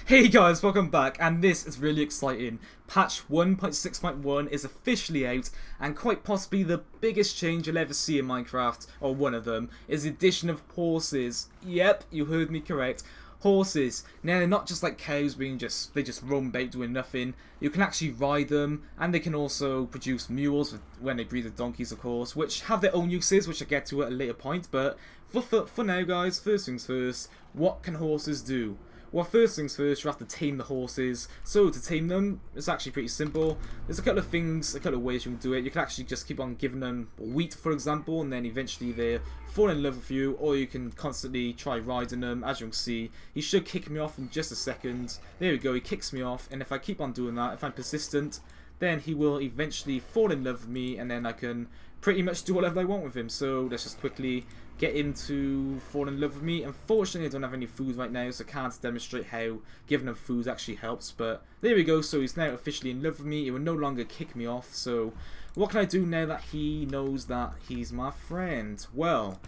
Hey guys, welcome back, and this is really exciting. Patch 1.6.1 is officially out, and quite possibly the biggest change you'll ever see in Minecraft, or one of them, is the addition of horses. Yep, you heard me correct. Horses. Now, they're not just like cows being they just roam about doing nothing. You can actually ride them, and they can also produce mules when they breed the donkeys, of course, which have their own uses, which I'll get to at a later point. But for now, guys, first things first, what can horses do? Well, first things first, you have to tame the horses. So to tame them, it's actually pretty simple. There's a couple of things, a couple of ways you can do it. You can actually just keep on giving them wheat, for example, and then eventually they fall in love with you. Or you can constantly try riding them. As you can see, he should kick me off in just a second. There we go, he kicks me off. And if I keep on doing that, if I'm persistent, then he will eventually fall in love with me. And then I can pretty much do whatever I want with him. So let's just quickly get him to fall in love with me. Unfortunately, I don't have any food right now, so I can't demonstrate how giving him food actually helps. But there we go, so he's now officially in love with me. He will no longer kick me off. So what can I do now that he knows that he's my friend? Well,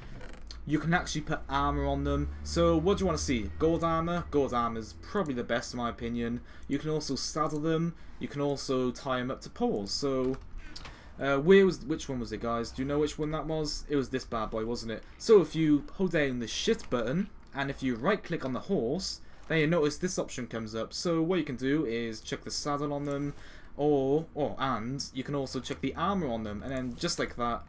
you can actually put armor on them. So what do you want to see? Gold armor? Gold armor is probably the best in my opinion. You can also saddle them. You can also tie them up to poles. So which one was it, guys? Do you know which one that was? It was this bad boy, wasn't it? So if you hold down the shift button and if you right click on the horse, then you notice this option comes up. So what you can do is check the saddle on them, and you can also check the armor on them, and then just like that,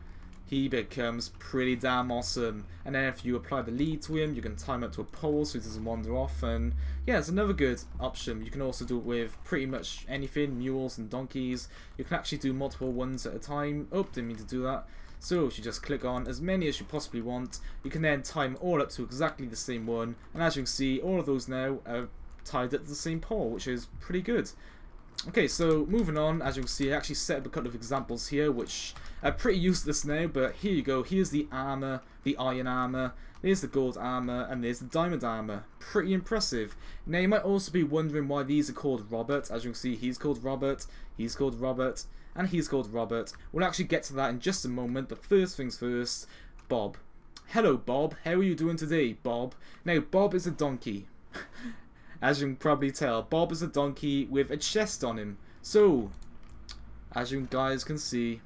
he becomes pretty damn awesome. And then if you apply the lead to him, you can tie him up to a pole so he doesn't wander off. And yeah, it's another good option. You can also do it with pretty much anything, mules and donkeys. You can actually do multiple ones at a time. Oh, didn't mean to do that. So you just click on as many as you possibly want. You can then tie them all up to exactly the same one. And as you can see, all of those now are tied up to the same pole, which is pretty good. Okay, so moving on, as you can see, I actually set up a couple of examples here, which are pretty useless now, but here you go. Here's the armor, the iron armor, there's the gold armor, and there's the diamond armor. Pretty impressive. Now, you might also be wondering why these are called Robert. As you can see, he's called Robert, he's called Robert, and he's called Robert. We'll actually get to that in just a moment, but first things first, Bob. Hello, Bob. How are you doing today, Bob? Now, Bob is a donkey. As you can probably tell, Bob is a donkey with a chest on him. So, as you guys can see,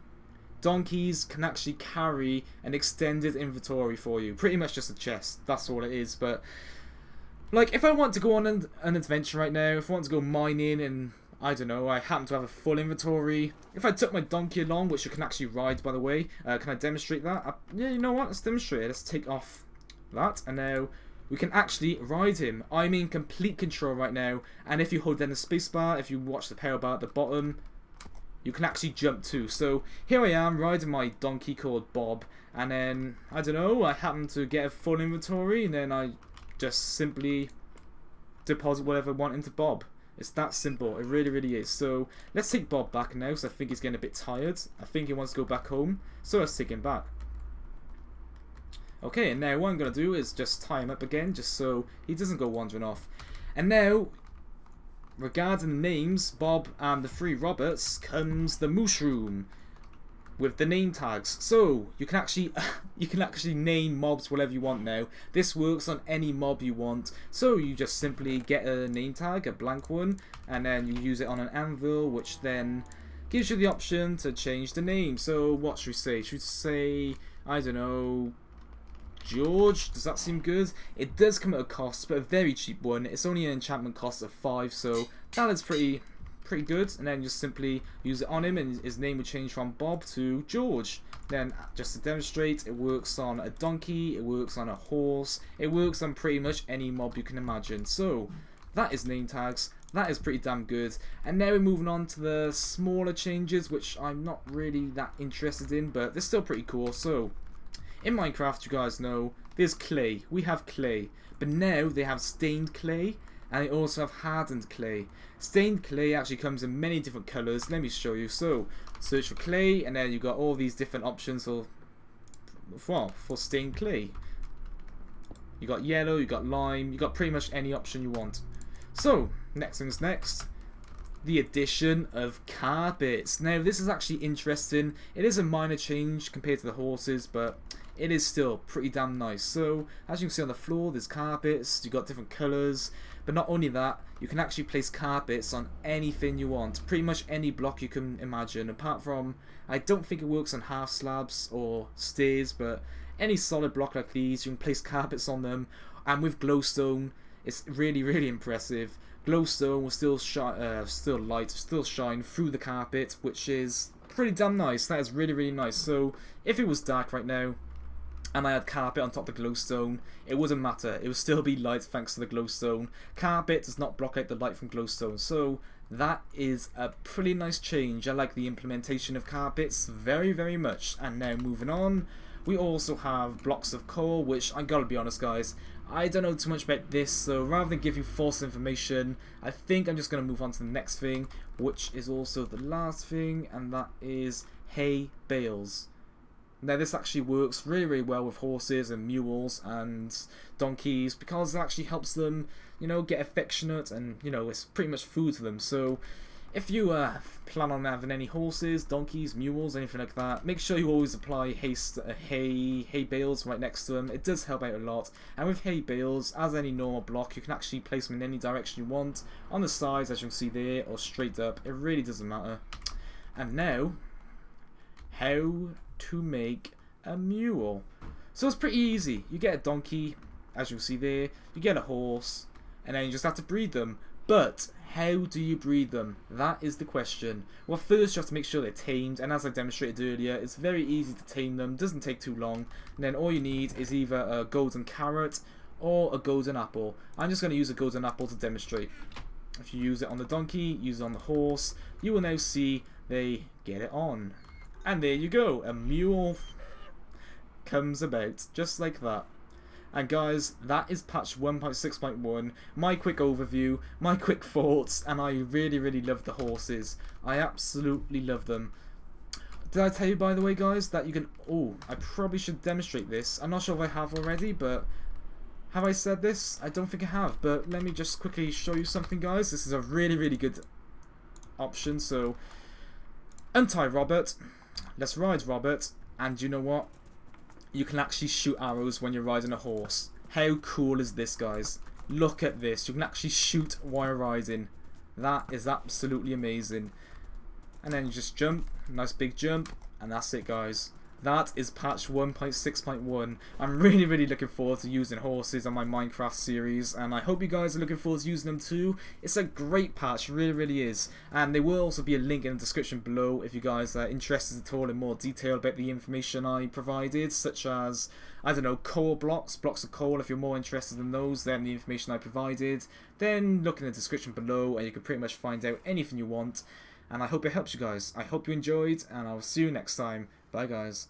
donkeys can actually carry an extended inventory for you. Pretty much just a chest, that's all it is. But, like, if I want to go on an adventure right now, if I want to go mining and, I don't know, I happen to have a full inventory. If I took my donkey along, which you can actually ride, by the way, can I demonstrate that? Yeah, you know what, let's demonstrate it. Let's take off that, and now we can actually ride him. I'm in complete control right now, and if you hold down the spacebar, if you watch the power bar at the bottom, you can actually jump too. So here I am riding my donkey called Bob, and then, I don't know, I happen to get a full inventory, and then I just simply deposit whatever I want into Bob. It's that simple, it really, really is. So let's take Bob back now, because I think he's getting a bit tired. I think he wants to go back home, so let's take him back. Okay, and now what I'm going to do is just tie him up again, just so he doesn't go wandering off. And now, regarding the names, Bob and the 3 Roberts, comes the mushroom with the name tags. So you can actually name mobs whatever you want now. This works on any mob you want. So you just simply get a name tag, a blank one, and then you use it on an anvil, which then gives you the option to change the name. So what should we say? Should we say, I don't know, George? Does that seem good? It does come at a cost, but a very cheap one. It's only an enchantment cost of 5, so that is pretty good. And then just simply use it on him, and his name will change from Bob to George. Then, just to demonstrate, it works on a donkey, it works on a horse, it works on pretty much any mob you can imagine. So that is name tags. That is pretty damn good. And now we're moving on to the smaller changes, which I'm not really that interested in, but they're still pretty cool. So in Minecraft, you guys know, there's clay. We have clay. But now they have stained clay, and they also have hardened clay. Stained clay actually comes in many different colours. Let me show you. So, search for clay, and then you've got all these different options for stained clay. You got yellow, you got lime, you got pretty much any option you want. So, next things next, the addition of carpets. Now, this is actually interesting. It is a minor change compared to the horses, but it is still pretty damn nice. So as you can see on the floor, there's carpets, you've got different colours, But not only that, you can actually place carpets on anything you want. Pretty much any block you can imagine. Apart from, I don't think it works on half slabs or stairs, but any solid block like these, you can place carpets on them. And with glowstone, it's really, really impressive. Glowstone will still shine through the carpet, which is pretty damn nice. That is really, really nice. So if it was dark right now and I had carpet on top of the glowstone, it wouldn't matter. It would still be light thanks to the glowstone. Carpet does not block out the light from glowstone. So that is a pretty nice change. I like the implementation of carpets very, very much. And now moving on, we also have blocks of coal, which I gotta be honest guys, I don't know too much about this, so rather than give you false information, I think I'm just going to move on to the next thing, which is also the last thing, and that is Hay Bales. Now this actually works really, really well with horses and mules and donkeys, because it actually helps them, you know, get affectionate, and, you know, it's pretty much food to them. So if you plan on having any horses, donkeys, mules, anything like that, make sure you always apply hay bales right next to them. It does help out a lot. And with hay bales, as any normal block, you can actually place them in any direction you want, on the sides as you can see there, or straight up. It really doesn't matter. And now, how to make a mule. So it's pretty easy. You get a donkey, as you can see there, you get a horse, and then you just have to breed them. But how do you breed them? That is the question. Well, first you have to make sure they're tamed, and as I demonstrated earlier, it's very easy to tame them, doesn't take too long, and then all you need is either a golden carrot or a golden apple. I'm just going to use a golden apple to demonstrate. If you use it on the donkey, use it on the horse, you will now see they get it on. And there you go, a mule comes about, just like that. And guys, that is patch 1.6.1, my quick overview, my quick thoughts, and I really, really love the horses. I absolutely love them. Did I tell you, by the way, guys, that you can... Oh, I probably should demonstrate this. I'm not sure if I have already, but... Have I said this? I don't think I have, but let me just quickly show you something, guys. This is a really, really good option. So, untie Robert. Let's ride Robert. And you know what? You can actually shoot arrows when you're riding a horse. How cool is this, guys? Look at this. You can actually shoot while riding. That is absolutely amazing. And then you just jump. Nice big jump. And that's it, guys. That is patch 1.6.1. I'm really, really looking forward to using horses on my Minecraft series, and I hope you guys are looking forward to using them too. It's a great patch, really, really is. And there will also be a link in the description below if you guys are interested at all in more detail about the information I provided, such as, I don't know, coal blocks of coal. If you're more interested in those than the information I provided, then look in the description below and you can pretty much find out anything you want. And I hope it helps you guys. I hope you enjoyed, and I'll see you next time. Bye, guys.